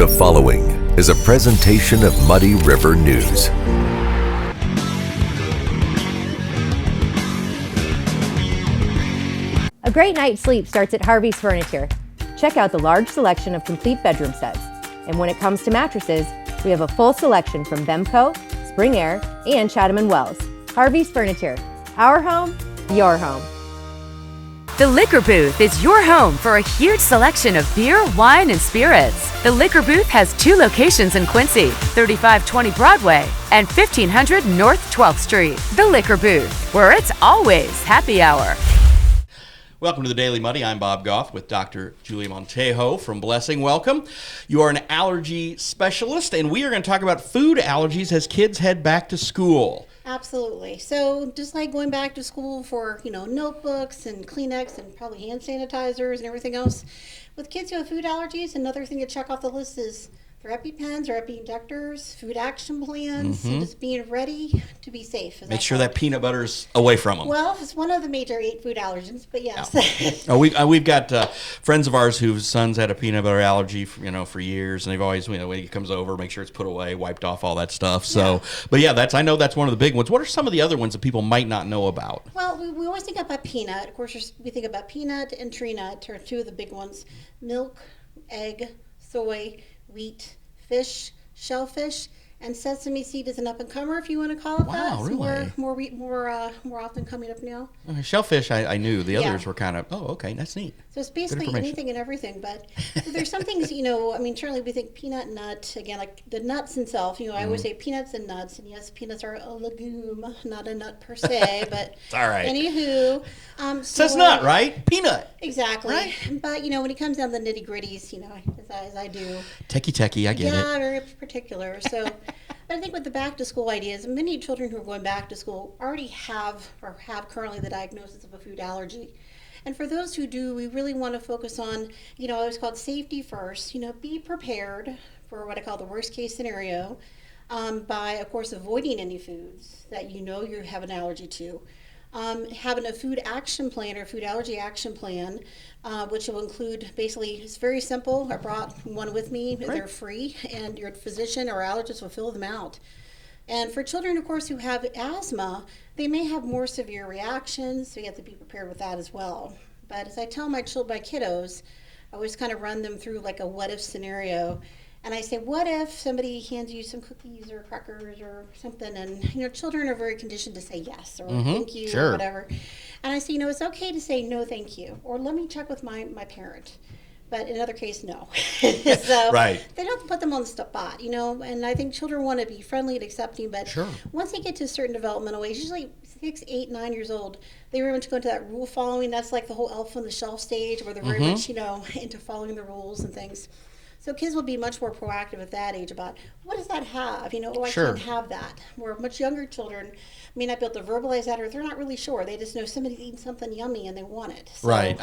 The following is a presentation of Muddy River News. A great night's sleep starts at Harvey's Furniture. Check out the large selection of complete bedroom sets. And when it comes to mattresses, we have a full selection from Bemco, Spring Air, and Chatham & Wells. Harvey's Furniture. Our home, your home. The Liquor Booth is your home for a huge selection of beer, wine, and spirits. The Liquor Booth has 2 locations in Quincy, 3520 Broadway and 1500 North 12th Street. The Liquor Booth, where it's always happy hour. Welcome to the Daily Muddy. I'm Bob Goff with Dr. Julia Montejo from Blessing. Welcome. You are an allergy specialist, and we are going to talk about food allergies as kids head back to school. Absolutely. So just like going back to school for, notebooks and Kleenex and probably hand sanitizers and everything else, with kids who have food allergies, another thing to check off the list is their EpiPens or Epi-injectors, food action plans, and just being ready to be safe. Make sure that peanut butter's away from them. Well, it's one of the major 8 food allergens, but yes. We've got friends of ours whose sons had a peanut butter allergy, for years, and they've always, when he comes over, make sure it's put away, wiped off, all that stuff. So, but yeah, I know that's one of the big ones. What are some of the other ones that people might not know about? Well, we always think about peanut. Of course, we think about peanut and tree nut are 2 of the big ones. Milk, egg, soy, wheat, fish, shellfish, and sesame seed is an up-and-comer, if you want to call it that. Wow, really? More often coming up now. Okay, shellfish, I knew. The others were kind of, okay, that's neat. So it's basically anything and everything. But there's some things, certainly we think peanut, nut, again, like the nuts themselves. I always say peanuts and nuts. And yes, peanuts are a legume, not a nut per se. But it's all right. Anywho. Says nut, right? Peanut. Exactly. Right? But, when it comes down to the nitty-gritties, as I do. Techie, I get it. Yeah, very particular. So, but I think with the back-to-school ideas, many children who are going back to school already have currently the diagnosis of a food allergy. And for those who do, we really want to focus on, I always call it safety first. Be prepared for what I call the worst-case scenario by, of course, avoiding any foods that you have an allergy to. Having a food action plan or food allergy action plan, which will include basically, it's very simple. I brought one with me. Great. They're free, and your physician or allergist will fill them out. And for children, of course, who have asthma, they may have more severe reactions, so you have to be prepared with that as well. But as I tell my kiddos, I always kind of run them through like a what-if scenario. And I say, what if somebody hands you some cookies or crackers or something? And, children are very conditioned to say yes or thank you or whatever. And I say, it's okay to say no, thank you. Or let me check with my parent. But in other case, no. So right. They don't put them on the spot, And I think children want to be friendly and accepting. But once they get to a certain developmental age, usually 6, 8, 9 years old, they very much go into that rule following. That's like the whole elf on the shelf stage where they're very much, into following the rules and things. So kids will be much more proactive at that age about, what does that have? I can't have that. Where much younger children may not be able to verbalize that, or they're not really sure. They just know somebody's eating something yummy and they want it. So, right.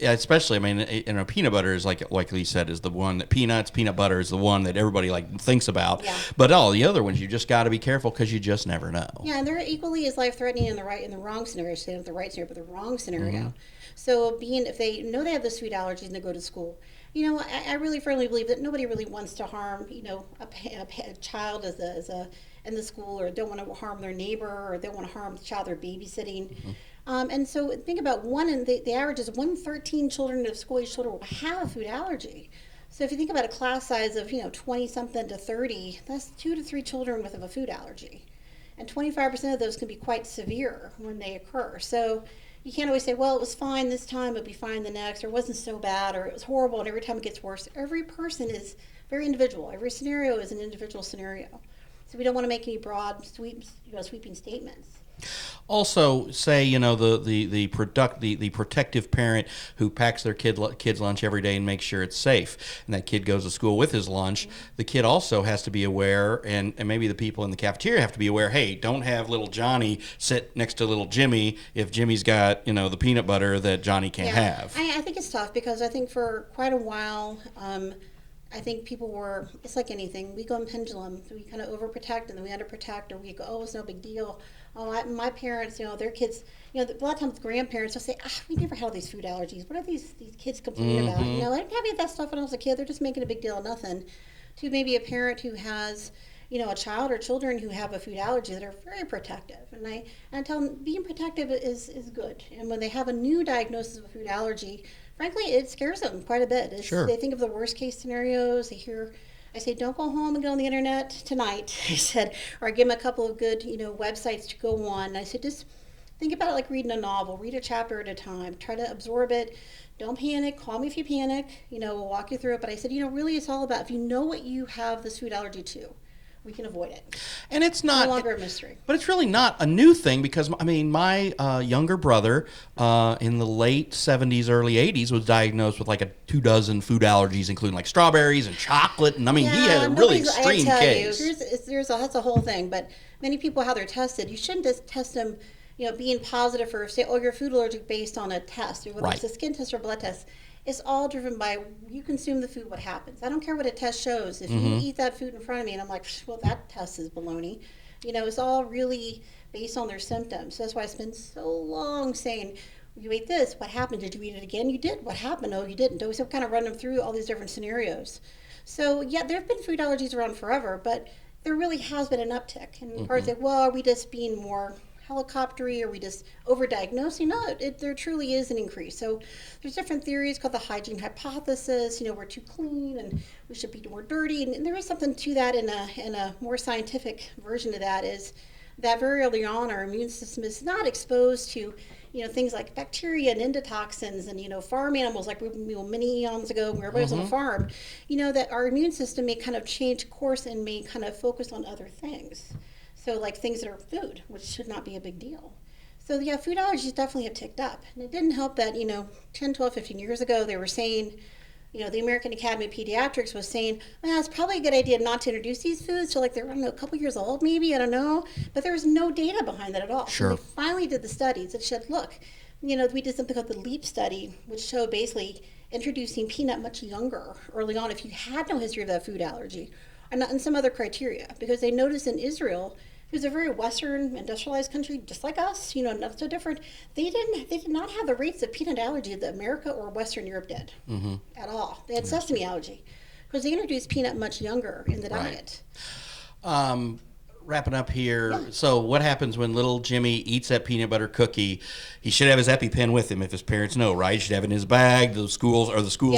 Especially, peanut butter is like Lee said, is the one that peanut butter is the one that everybody thinks about. Yeah. But all the other ones, you just got to be careful because you just never know. Yeah, and they're equally as life-threatening in the right and the wrong scenario. So they have the right scenario, but the wrong scenario. So if they know they have the sweet allergies and they go to school, I really firmly believe that nobody really wants to harm, a child in the school, or don't want to harm their neighbor, or don't want to harm the child they're babysitting. And so think about the average is 113 children of school-age children will have a food allergy. So if you think about a class size of 20-something to 30, that's 2 to 3 children with a food allergy, and 25% of those can be quite severe when they occur. So you can't always say, well, it was fine this time, it'll be fine the next, or it wasn't so bad, or it was horrible, and every time it gets worse. Every person is very individual. Every scenario is an individual scenario. So we don't want to make any broad, sweeping statements. Also, say the protective parent who packs their kid's lunch every day and makes sure it's safe, and that kid goes to school with his lunch. The kid also has to be aware, and maybe the people in the cafeteria have to be aware. Hey, don't have little Johnny sit next to little Jimmy if Jimmy's got the peanut butter that Johnny can't have. I think it's tough because I think for quite a while. I think people it's like anything. We go in pendulum. We kind of overprotect and then we underprotect, or we go, oh, it's no big deal. Oh, my parents, their kids, a lot of times grandparents will say, we never had all these food allergies. What are these kids complaining about? I didn't have any of that stuff when I was a kid. They're just making a big deal of nothing. to maybe a parent who has, a child or children who have a food allergy that are very protective. And I tell them being protective is good. And when they have a new diagnosis of a food allergy, frankly, it scares them quite a bit. Sure. They think of the worst case scenarios. I say, don't go home and go on the internet tonight. I said, or I give them a couple of good, websites to go on. And I said, just think about it like reading a novel. Read a chapter at a time. Try to absorb it. Don't panic. Call me if you panic. We'll walk you through it. But I said, really, it's all about if you know what you have this food allergy to, we can avoid it. And it's not no longer a mystery. But it's really not a new thing because, my younger brother in the late 70s, early 80s was diagnosed with like 24 food allergies, including like strawberries and chocolate. And he had a really extreme case. That's a whole thing. But many people, how they're tested, you shouldn't just test them, being positive for, say, you're food allergic based on a test, or whether it's a skin test or blood test. It's all driven by you consume the food, what happens. I don't care what a test shows. If you eat that food in front of me and I'm like, well, that test is baloney. It's all really based on their symptoms. So that's why I spend so long saying, you ate this, what happened? Did you eat it again? You did. What happened? Oh, you didn't. Always kind of run them through all these different scenarios. So, yeah, there have been food allergies around forever, but there really has been an uptick. And parts say, well, are we just being more helicoptery? Are we just overdiagnosing? No, there truly is an increase. So there's different theories called the hygiene hypothesis. We're too clean and we should be more dirty. And there is something to that in a more scientific version of that is that very early on our immune system is not exposed to things like bacteria and endotoxins and farm animals like many eons ago when everybody was on a farm. That our immune system may kind of change course and may kind of focus on other things. So like things that are food, which should not be a big deal. So yeah, food allergies definitely have ticked up. And it didn't help that, 10, 12, 15 years ago, they were saying, the American Academy of Pediatrics was saying, well, it's probably a good idea not to introduce these foods till they're, a couple years old maybe, I don't know. But there was no data behind that at all. Sure. So they finally did the studies that showed, look, we did something called the LEAP study, which showed basically introducing peanut much younger early on if you had no history of that food allergy, and some other criteria. Because they noticed in Israel, who's a very Western industrialized country, just like us, not so different. They did not have the rates of peanut allergy that America or Western Europe did at all. They had sesame allergy because they introduced peanut much younger in the diet. Wrapping up here. Yeah. So what happens when little Jimmy eats that peanut butter cookie? He should have his EpiPen with him if his parents know, right? He should have it in his bag. The schools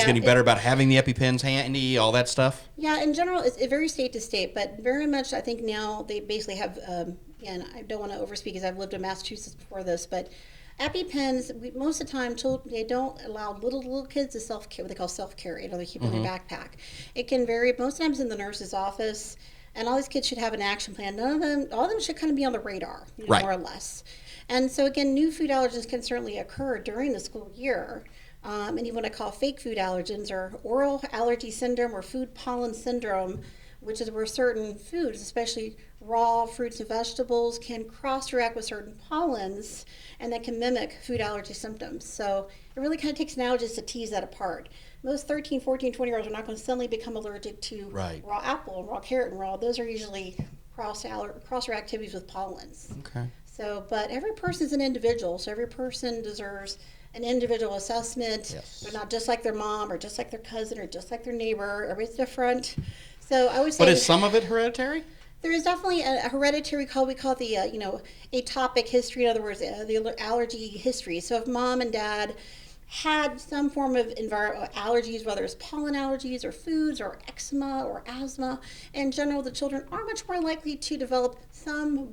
getting better about having the EpiPens handy, all that stuff? Yeah, in general, it's very state to state, but very much I think now they basically have, and I don't want to overspeak because I've lived in Massachusetts before this, but EpiPens, most of the time, they don't allow little kids to what they call self-carry, they keep it in their backpack. It can vary, most times in the nurse's office, and all these kids should have an action plan. All of them should kind of be on the radar, more or less. And so again, new food allergens can certainly occur during the school year. And even what I call fake food allergens or oral allergy syndrome or food pollen syndrome, which is where certain foods, especially raw fruits and vegetables, can cross-react with certain pollens and that can mimic food allergy symptoms. So it really kind of takes an allergist to tease that apart. Most 13, 14, 20-year-olds are not going to suddenly become allergic to raw apple and raw carrot and raw. Those are usually cross-reactivities with pollens. Okay. So, but every person is an individual, so every person deserves an individual assessment. Yes. They're not just like their mom or just like their cousin or just like their neighbor. Everybody's different. So I would say. But is some of it hereditary? There is definitely a hereditary we call the atopic history. In other words, the allergy history. So if mom and dad had some form of allergies, whether it's pollen allergies or foods or eczema or asthma, in general, the children are much more likely to develop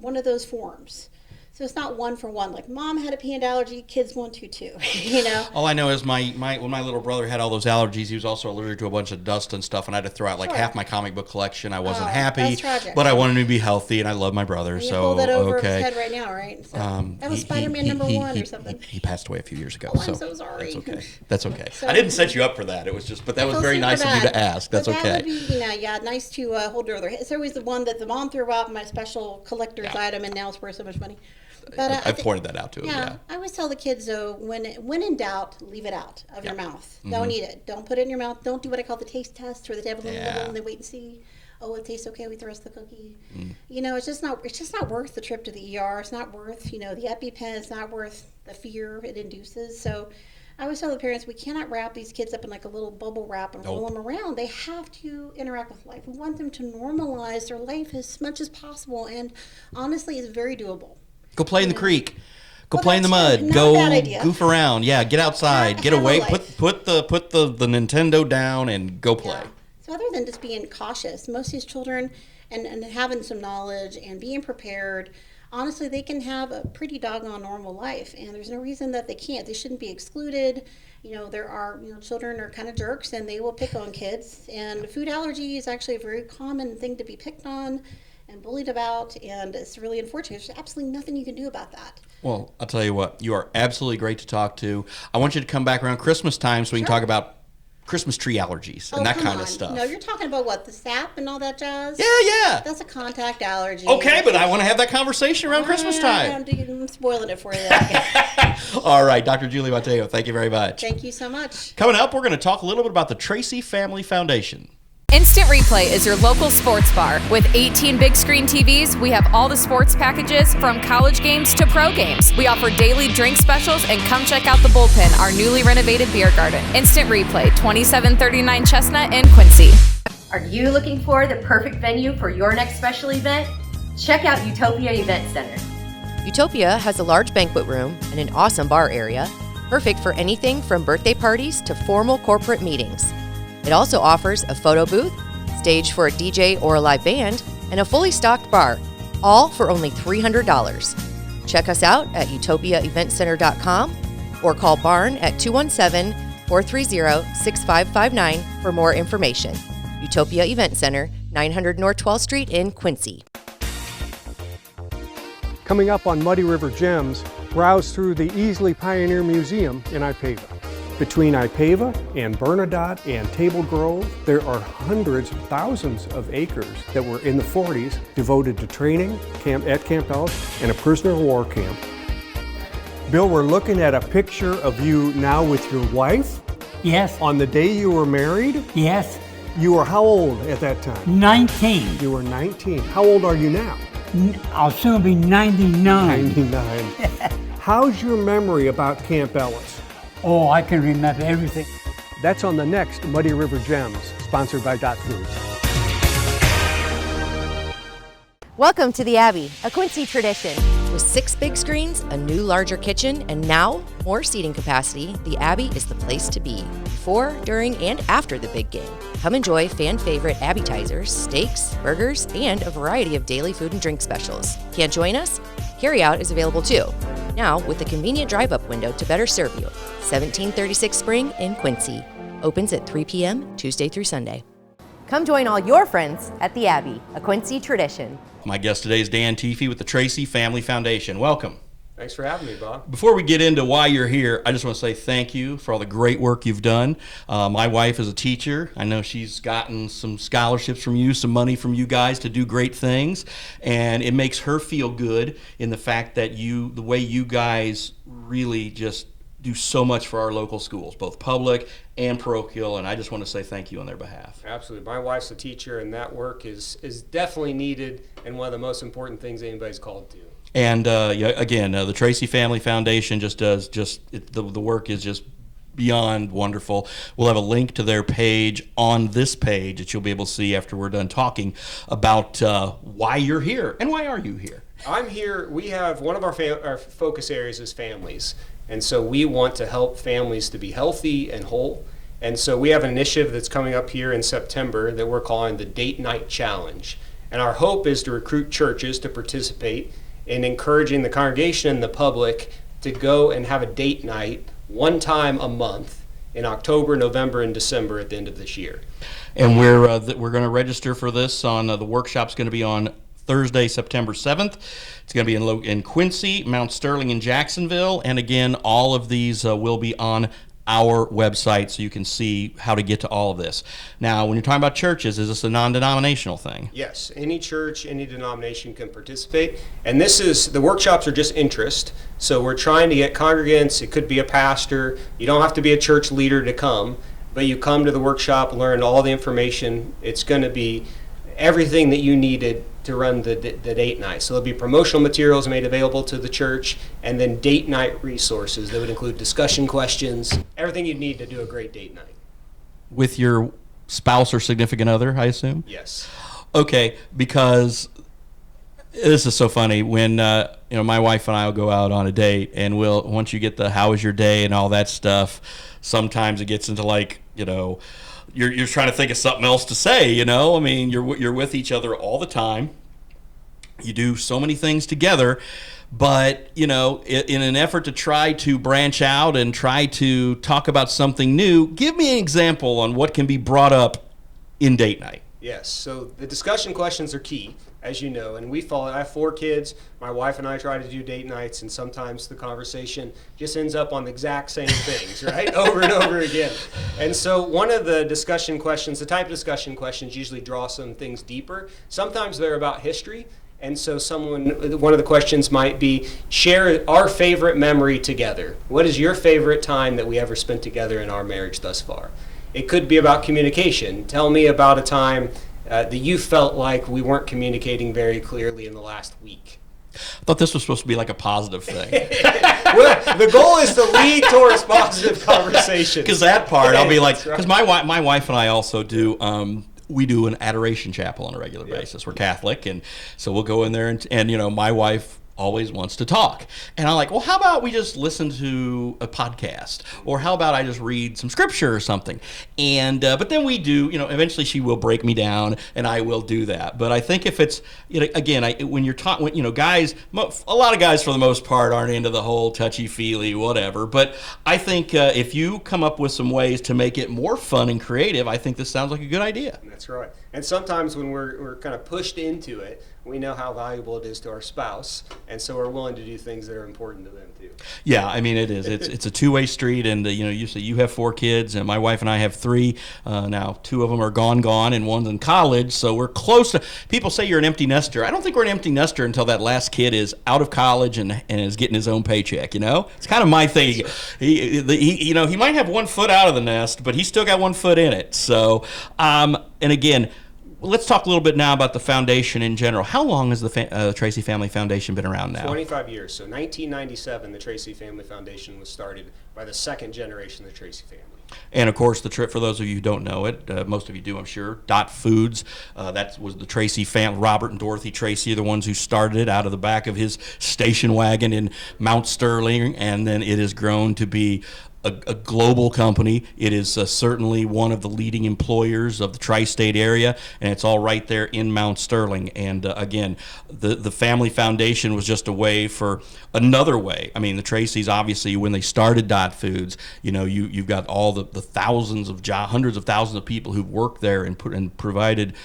one of those forms. So it's not one for one. Like mom had a peanut allergy, kids 1, 2, 2. All I know is when my little brother had all those allergies, he was also allergic to a bunch of dust and stuff, and I had to throw out half my comic book collection. I wasn't happy, that's tragic. But I wanted him to be healthy, and I love my brother. And you so hold that over okay. his head right now, right? So that was Spider-Man number 1 or something. He passed away a few years ago. Oh, I'm so sorry. That's okay. That's okay. So, I didn't set you up for that. It was just, but that was very nice of you to ask. That's okay. That would be, nice to hold it over. It's always the one that the mom threw out, my special collector's item, and now it's worth so much money. But I've pointed that out to him. Yeah, I always tell the kids though, when in doubt, leave it out of your mouth. Don't eat it. Don't put it in your mouth. Don't do what I call the taste test, where they have a little nibble and they wait and see. Oh, it tastes okay. We eat the rest of the cookie. It's just not worth the trip to the ER. It's not worth the EpiPen. It's not worth the fear it induces. So, I always tell the parents, we cannot wrap these kids up in like a little bubble wrap and roll them around. They have to interact with life. We want them to normalize their life as much as possible, and honestly, it's very doable. Go play in the creek. Go Well, play in the that's mud. not Go a bad idea. goof around. Yeah, get outside. Get Have a away. life. Put the Nintendo down and go play. Yeah. So other than just being cautious, most of these children and having some knowledge and being prepared, honestly, they can have a pretty doggone normal life, and there's no reason that they can't. They shouldn't be excluded. There are, children are kind of jerks, and they will pick on kids. And food allergy is actually a very common thing to be picked on and bullied about, and it's really unfortunate. There's absolutely nothing you can do about that. Well, I'll tell you what. You are absolutely great to talk to. I want you to come back around Christmas time so we can talk about Christmas tree allergies and that come kind on. of stuff. No, you're talking about what, the sap and all that jazz? Yeah. That's a contact allergy. Okay, but I want to have that conversation around Christmas time. I'm spoiling it for you. All right, Dr. Julie Montejo, thank you very much. Thank you so much. Coming up, we're going to talk a little bit about the Tracy Family Foundation. Instant Replay is your local sports bar. With 18 big screen TVs, we have all the sports packages from college games to pro games. We offer daily drink specials, and come check out the Bullpen, our newly renovated beer garden. Instant Replay, 2739 Chestnut in Quincy. Are you looking for the perfect venue for your next special event? Check out Utopia Event Center. Utopia has a large banquet room and an awesome bar area, perfect for anything from birthday parties to formal corporate meetings. It also offers a photo booth, stage for a DJ or a live band, and a fully stocked bar, all for only $300. Check us out at utopiaeventcenter.com or call Barn at 217-430-6559 for more information. Utopia Event Center, 900 North 12th Street in Quincy. Coming up on Muddy River Gems, browse through the Easley Pioneer Museum in Ipava. Between Ipava and Bernadotte and Table Grove, there are hundreds, thousands of acres that were in the 40s devoted to training at Camp Ellis and a prisoner of war camp. Bill, we're looking at a picture of you now with your wife. Yes. On the day you were married, Yes. you were how old at that time? 19. You were 19. How old are you now? I'll soon be 99. 99. How's your memory about Camp Ellis? Oh, I can remember everything. That's on the next Muddy River Gems, sponsored by Dot Foods. Welcome to the Abbey, a Quincy tradition. With 6 big screens, a new larger kitchen, and now more seating capacity, the Abbey is the place to be before, during, and after the big game. Come enjoy fan favorite appetizers, steaks, burgers, and a variety of daily food and drink specials. Can't join us? Carryout is available too. Now with a convenient drive-up window to better serve you. 1736 Spring in Quincy. Opens at 3 p.m. Tuesday through Sunday. Come join all your friends at the Abbey, a Quincy tradition. My guest today is Dan Teefee with the Tracy Family Foundation. Welcome. Thanks for having me, Bob. Before we get into why you're here, I just want to say thank you for all the great work you've done. My wife is a teacher. I know she's gotten some scholarships from you, some money from you guys to do great things, and it makes her feel good in the fact that the way you guys really just do so much for our local schools, both public and parochial, and I just want to say thank you on their behalf. Absolutely. My wife's a teacher, and that work is definitely needed and one of the most important things anybody's called to. And again, the Tracy Family Foundation just does the work is just beyond wonderful. We'll have a link to their page on this page that you'll be able to see after we're done talking about why you're here and why are you here. I'm here. We have one of our focus areas is families, and so we want to help families to be healthy and whole. And so we have an initiative that's coming up here in September that we're calling the Date Night Challenge. And our hope is to recruit churches to participate in encouraging the congregation and the public to go and have a date night one time a month in October, November, and December at the end of this year. And we're going to register for this on the workshop's going to be on Thursday, September 7th. It's going to be in Quincy, Mount Sterling, and Jacksonville. And again, all of these will be on our website so you can see how to get to all of this. Now, when you're talking about churches, is this a non-denominational thing? Yes, any church, any denomination can participate. And the workshops are just interest. So we're trying to get congregants. It could be a pastor. You don't have to be a church leader to come, but you come to the workshop, learn all the information. It's going to be everything that you needed to run the date night. So there'll be promotional materials made available to the church, and then date night resources that would include discussion questions, everything you'd need to do a great date night. With your spouse or significant other, I assume? Yes. Okay, because this is so funny when my wife and I will go out on a date, and once you get the how was your day and all that stuff, sometimes it gets into like, you're trying to think of something else to say, I mean, you're with each other all the time. You do so many things together, but in an effort to try to branch out and try to talk about something new, give me an example on what can be brought up in date night. Yes, so the discussion questions are key, as you know, and I have 4 kids. My wife and I try to do date nights, and sometimes the conversation just ends up on the exact same things, right? Over and over again. And so one of the discussion questions, the type of discussion questions usually draw some things deeper. Sometimes they're about history. And so one of the questions might be, share our favorite memory together. What is your favorite time that we ever spent together in our marriage thus far? It could be about communication. Tell me about a time that you felt like we weren't communicating very clearly in the last week. I thought this was supposed to be like a positive thing. Well, the goal is to lead towards positive conversation. Because that part, I'll be like, because right. my wife and I also do, we do an adoration chapel on a regular basis. We're Catholic, and so we'll go in there, and my wife always wants to talk. And I'm like, well, how about we just listen to a podcast? Or how about I just read some scripture or something? And but then we do, eventually she will break me down, and I will do that. But I think if it's, again, when you're talking, guys, a lot of guys for the most part aren't into the whole touchy-feely, whatever. But I think if you come up with some ways to make it more fun and creative, I think this sounds like a good idea. That's right. And sometimes when we're kind of pushed into it, we know how valuable it is to our spouse, and so we're willing to do things that are important to them too. Yeah, I mean it is. It's a two-way street, and you say you have 4 kids, and my wife and I have 3. Now 2 of them are gone, and one's in college, so we're close to. People say you're an empty nester. I don't think we're an empty nester until that last kid is out of college and is getting his own paycheck. It's kind of my thing. He might have 1 foot out of the nest, but he's still got 1 foot in it. So, and again. Let's talk a little bit now about the foundation in general. How long has the Tracy Family Foundation been around now? 25 years. So 1997, the Tracy Family Foundation was started by the 2nd generation of the Tracy family. And of course, for those of you who don't know it, most of you do, I'm sure. Dot Foods, that was the Tracy family. Robert and Dorothy Tracy are the ones who started it out of the back of his station wagon in Mount Sterling, and then it has grown to be a global company. It is certainly one of the leading employers of the tri-state area, and it's all right there in Mount Sterling. And again, the Family Foundation was just a way for another way. I mean, the Tracys, obviously, when they started Dot Foods, you've got all the thousands of hundreds of thousands of people who've worked there and provided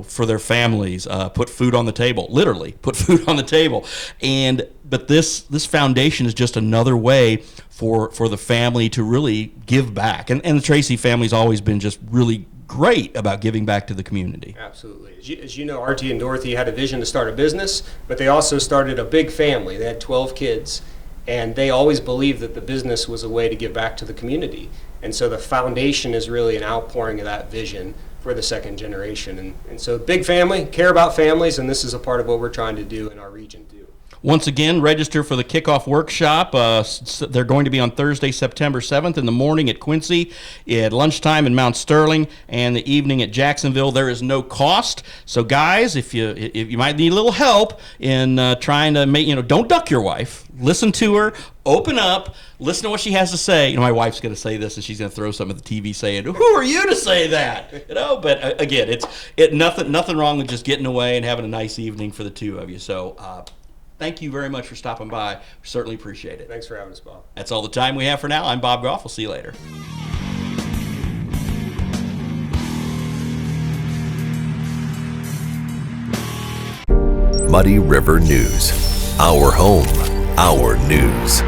for their families, put food on the table, literally put food on the table. But this foundation is just another way for the family to really give back. And the Tracy family's always been just really great about giving back to the community. Absolutely. As you know, Artie and Dorothy had a vision to start a business, but they also started a big family. They had 12 kids, and they always believed that the business was a way to give back to the community. And so the foundation is really an outpouring of that vision for the 2nd generation. And so big family, care about families, and this is a part of what we're trying to do in our region too. Once again, register for the kickoff workshop. They're going to be on Thursday, September 7th in the morning at Quincy, at lunchtime in Mount Sterling, and the evening at Jacksonville. There is no cost. So guys, if you might need a little help in trying to make, don't duck your wife. Listen to her, open up, listen to what she has to say. My wife's going to say this, and she's going to throw something at the TV saying, "Who are you to say that?" But again, it's nothing wrong with just getting away and having a nice evening for the 2 of you. So thank you very much for stopping by. We certainly appreciate it. Thanks for having us, Bob. That's all the time we have for now. I'm Bob Goff. We'll see you later. Muddy River News. Our home, our news.